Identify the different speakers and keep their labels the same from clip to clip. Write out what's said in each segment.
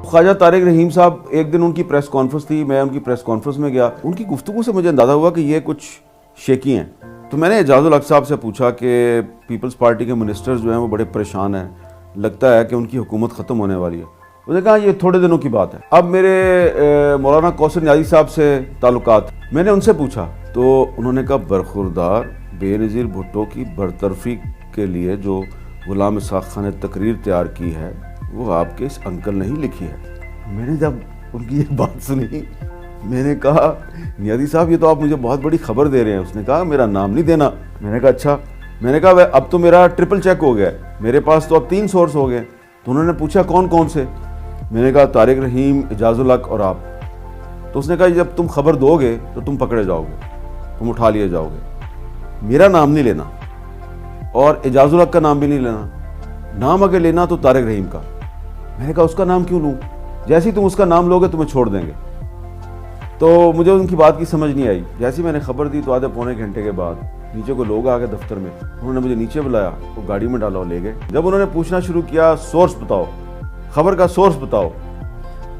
Speaker 1: ख्वाजा तारिक रहीम साहब, एक दिन उनकी प्रेस कॉन्फ्रेंस थी, मैं उनकी प्रेस कॉन्फ्रेंस में गया। उनकी गुफ्तगू से मुझे अंदाज़ा हुआ कि ये कुछ शेकी हैं। तो मैंने एजाजुल हक साहब से पूछा कि पीपल्स पार्टी के मिनिस्टर्स जो हैं वो बड़े परेशान हैं, लगता है कि उनकी हुकूमत ख़त्म होने वाली है। उन्होंने कहा ये थोड़े दिनों की बात है। अब मेरे मौलाना कौसर नियाज़ी साहब से ताल्लुकात, मैंने उनसे पूछा तो उन्होंने कहा बरखुरदार बेनज़ीर भुट्टो की बरतरफी के लिए जो गुलाम इसहाक खान ने तकरीर तैयार की है वो आपके इस अंकल ने ही लिखी है। मैंने जब उनकी ये बात सुनी, मैंने कहा नियाज़ी साहब ये तो आप मुझे बहुत बड़ी खबर दे रहे हैं। उसने कहा मेरा नाम नहीं देना। मैंने कहा अच्छा। मैंने कहा अब तो मेरा ट्रिपल चेक हो गया है, मेरे पास तो अब 3 सोर्स हो गए। तो उन्होंने पूछा कौन कौन से? मैंने कहा तारिक रहीम, एजाजुल हक और आप। तो उसने कहा जब तुम खबर दोगे तो तुम पकड़े जाओगे, तुम उठा लिए जाओगे। मेरा नाम नहीं लेना और एजाजुल हक का नाम भी नहीं लेना। नाम अगर लेना तो तारिक रहीम का। मैंने कहा उसका नाम क्यों लूँ? जैसे ही तुम उसका नाम लोगे तुम्हें छोड़ देंगे। तो मुझे उनकी बात की समझ नहीं आई। जैसे ही मैंने खबर दी तो आधे पौने घंटे के बाद नीचे को लोग आ गए दफ्तर में। उन्होंने मुझे नीचे बुलाया, वो गाड़ी में डाला और ले गए। जब उन्होंने पूछना शुरू किया सोर्स बताओ, खबर का सोर्स बताओ,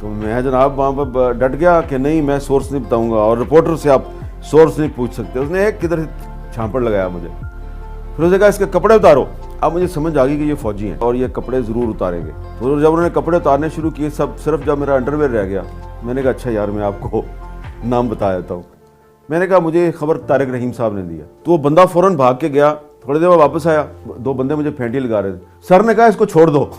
Speaker 1: तो मैं जनाब वहाँ पर डट गया कि नहीं मैं सोर्स नहीं बताऊँगा और रिपोर्टर से आप सोर्स नहीं पूछ सकते। उसने एक किधर छापड़ लगाया मुझे। फिर उसने कहा इसके कपड़े उतारो। अब मुझे समझ आ गई कि ये फौजी हैं और ये कपड़े ज़रूर उतारेंगे। तो जब उन्होंने कपड़े उतारने शुरू किए, सब सिर्फ जब मेरा अंडरवेयर रह गया, मैंने कहा अच्छा यार मैं आपको नाम बता देता हूँ। मैंने कहा मुझे खबर तारिक रहीम साहब ने दिया। तो वो बंदा फ़ौरन भाग के गया। थोड़ी देर में वापस आया, 2 बंदे मुझे फेंटी लगा रहे थे। सर ने कहा इसको छोड़ दो।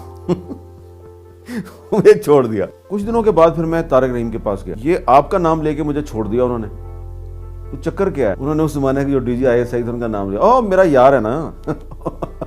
Speaker 1: मुझे छोड़ दिया। कुछ दिनों के बाद फिर मैं तारिक रहीम के पास गया। ये आपका नाम लेके मुझे छोड़ दिया उन्होंने, तो चक्कर क्या है? उन्होंने उस जमाने के जो DG ISI थे उनका नाम लिया। ओ मेरा यार है ना।